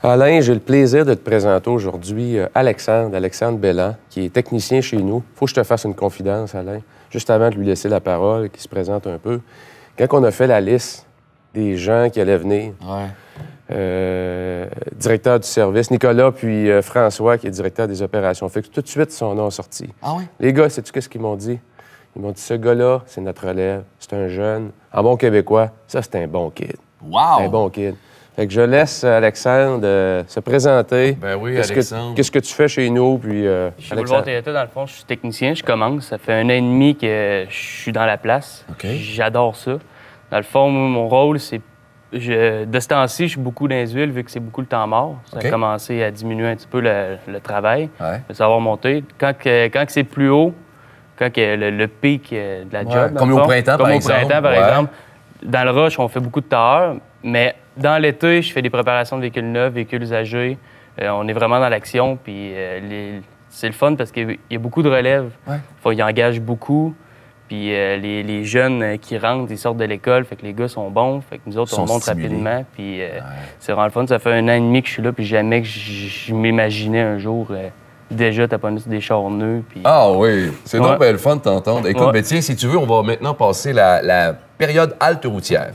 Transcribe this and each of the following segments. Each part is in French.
Alain, j'ai le plaisir de te présenter aujourd'hui Alexandre Belland, qui est technicien chez nous. Faut que je te fasse une confidence, Alain, juste avant de lui laisser la parole, qu'il se présente un peu. Quand on a fait la liste des gens qui allaient venir, directeur du service, Nicolas, puis François, qui est directeur des opérations fixes, tout de suite, son nom est sorti. Ah oui? Les gars, sais-tu qu'est-ce qu'ils m'ont dit? Ils m'ont dit, ce gars-là, c'est notre relève, c'est un jeune. En bon québécois, ça, c'est un bon kid. Wow! C'est un bon kid. Fait que je laisse Alexandre se présenter. Ben oui, Alexandre. Qu'est-ce que tu fais chez nous? Puis, chez Boulevard Toyota, dans le fond, je suis technicien, je commence. Ça fait 1 an et demi que je suis dans la place. Okay. J'adore ça. Dans le fond, mon rôle, c'est... De ce temps-ci, je suis beaucoup dans les huiles, vu que c'est beaucoup le temps mort. Ça a commencé à diminuer un petit peu le travail. Ça va remonter. Quand c'est plus haut, quand le pic de la job... Comme au printemps, par exemple. Dans le rush, on fait beaucoup de tailleurs, mais dans l'été, je fais des préparations de véhicules neufs, véhicules usagés. On est vraiment dans l'action, puis c'est le fun parce qu'il y a beaucoup de relève. Ils engagent beaucoup, puis les jeunes qui rentrent, ils sortent de l'école, fait que les gars sont bons, fait que nous autres, on monte rapidement, puis c'est vraiment le fun. Ça fait 1 an et demi que je suis là, puis jamais que je m'imaginais un jour... déjà taponner sur des charneux. Puis... Ah oui, c'est donc bien le fun de t'entendre. Écoute, ben tiens, si tu veux, on va maintenant passer la période halte routière.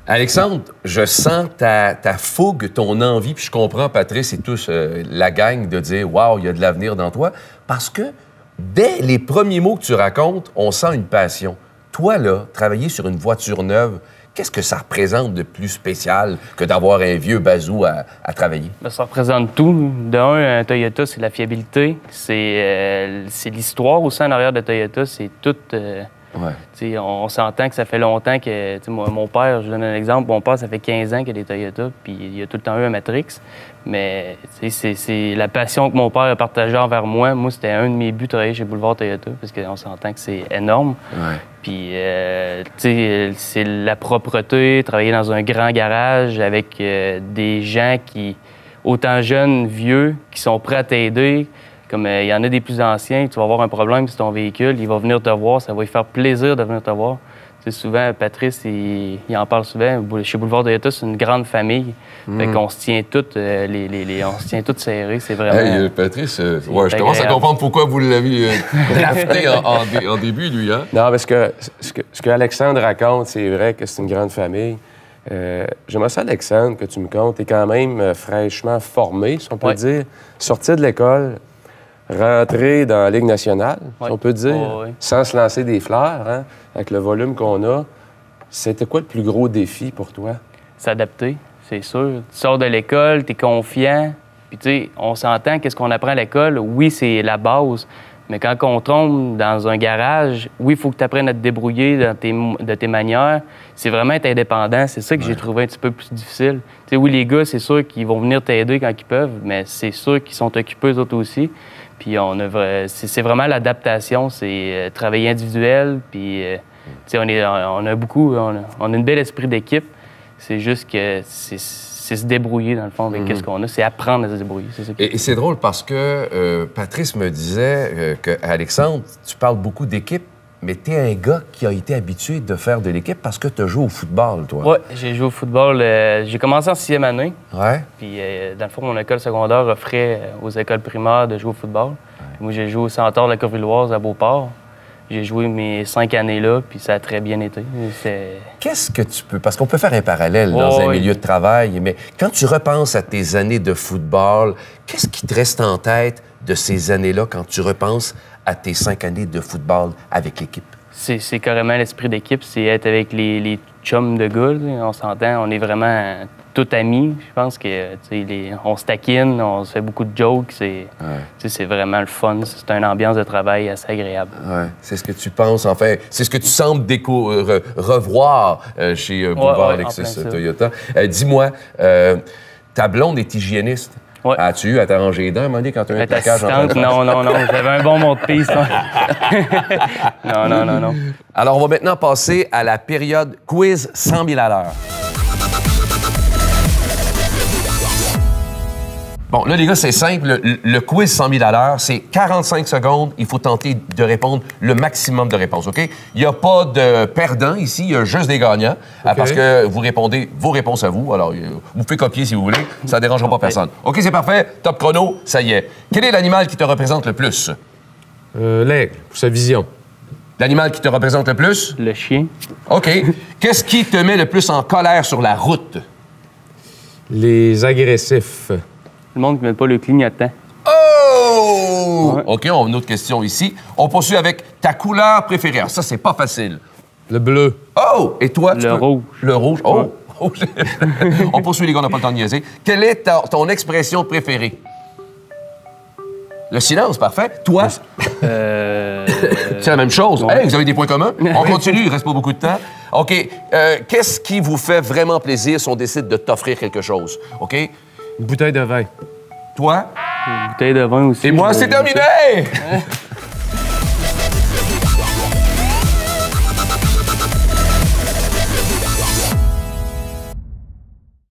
Alexandre, je sens ta fougue, ton envie, puis je comprends, Patrice et tous la gang, de dire « Wow, il y a de l'avenir dans toi », parce que dès les premiers mots que tu racontes, on sent une passion. Toi, là, travailler sur une voiture neuve, qu'est-ce que ça représente de plus spécial que d'avoir un vieux bazou à travailler? Bien, ça représente tout. Un Toyota, c'est la fiabilité. C'est l'histoire aussi en arrière de Toyota. C'est tout... On s'entend que ça fait longtemps que... Mon père, je donne un exemple, mon père, ça fait 15 ans qu'il a des Toyota, puis il a tout le temps eu un Matrix. Mais c'est la passion que mon père a partagée envers moi. Moi, c'était un de mes buts de travailler chez Boulevard Toyota, parce qu'on s'entend que c'est énorme. Puis, c'est la propreté, travailler dans un grand garage avec des gens qui, autant jeunes, vieux, qui sont prêts à t'aider. Comme il y en a des plus anciens, tu vas avoir un problème sur ton véhicule, il va venir te voir, ça va lui faire plaisir de venir te voir. Tu sais, souvent, Patrice, il en parle souvent. Chez Boulevard Toyota, c'est une grande famille. Fait qu'on se tient tous, on se tient tous serrés. C'est vraiment... Hey, Patrice, je commence à comprendre pourquoi vous l'avez drafté en début, lui. Hein? Non, parce que ce que Alexandre raconte, c'est vrai que c'est une grande famille. J'aimerais ça, Alexandre, que tu me comptes. Tu es quand même fraîchement formé, si on peut dire. Sorti de l'école, rentré dans la Ligue nationale, si on peut dire, sans se lancer des fleurs, hein, avec le volume qu'on a. C'était quoi le plus gros défi pour toi? S'adapter, c'est sûr. Tu sors de l'école, tu es confiant, puis tu sais, on s'entend qu'est-ce qu'on apprend à l'école. Oui, c'est la base, mais quand on tombe dans un garage, oui, il faut que tu apprennes à te débrouiller de tes manières. C'est vraiment être indépendant. C'est ça que j'ai trouvé un petit peu plus difficile. Tu sais, oui, les gars, c'est sûr qu'ils vont venir t'aider quand ils peuvent, mais c'est sûr qu'ils sont occupés, eux autres aussi. Puis c'est vraiment l'adaptation, c'est travailler individuel, puis on a beaucoup, on a une belle esprit d'équipe. C'est juste que c'est se débrouiller, dans le fond, avec qu'est-ce qu'on a. C'est apprendre à se débrouiller. Et c'est drôle parce que Patrice me disait qu'Alexandre, tu parles beaucoup d'équipe, mais tu es un gars qui a été habitué de faire de l'équipe parce que tu as joué au football, toi. Oui, j'ai joué au football. J'ai commencé en 6e année. Puis, dans le fond, mon école secondaire offrait aux écoles primaires de jouer au football. Moi, j'ai joué au Centaure de la Courvilloise à Beauport. J'ai joué mes 5 années là, puis ça a très bien été. Qu'est-ce que tu peux... Parce qu'on peut faire un parallèle dans un milieu de travail, mais quand tu repenses à tes années de football, qu'est-ce qui te reste en tête de ces années-là quand tu repenses à tes 5 années de football avec l'équipe? C'est carrément l'esprit d'équipe, c'est être avec les chums de gars. On s'entend, on est vraiment tous amis. Je pense que on se taquine, on se fait beaucoup de jokes. C'est vraiment le fun. C'est une ambiance de travail assez agréable. C'est ce que tu penses, enfin, c'est ce que tu sembles revoir chez Boulevard Alexis Toyota. Dis-moi, ta blonde est hygiéniste. As-tu eu à t'arranger les dents à un moment donné quand tu as un plaquage en Non. J'avais un bon mot de piste. Non. Alors, on va maintenant passer à la période quiz 100 000 à l'heure. Bon, là, les gars, c'est simple. Le quiz 100 000 $, c'est 45 secondes. Il faut tenter de répondre le maximum de réponses, OK? Il n'y a pas de perdants ici. Il y a juste des gagnants. Parce que vous répondez vos réponses à vous. Alors, vous pouvez copier si vous voulez. Ça ne dérangera pas personne. OK, c'est parfait. Top chrono, ça y est. Quel est l'animal qui te représente le plus? L'aigle, pour sa vision. L'animal qui te représente le plus? Le chien. OK. Qu'est-ce qui te met le plus en colère sur la route? Les agressifs. Le monde qui ne met pas le clignotant. Oh! Ouais. OK, on a une autre question ici. On poursuit avec ta couleur préférée. Alors, ça, c'est pas facile. Le bleu. Oh! Et toi? Le rouge. Le rouge. Oh! On poursuit, les gars, on n'a pas le temps de niaiser. Quelle est ton expression préférée? Le silence, parfait. Toi? C'est la même chose. Ouais. Hey, vous avez des points communs? On continue, il reste pas beaucoup de temps. OK. Qu'est-ce qui vous fait vraiment plaisir si on décide de t'offrir quelque chose? OK? Une bouteille de vin. Toi? Une bouteille de vin aussi. Et moi, c'est terminé!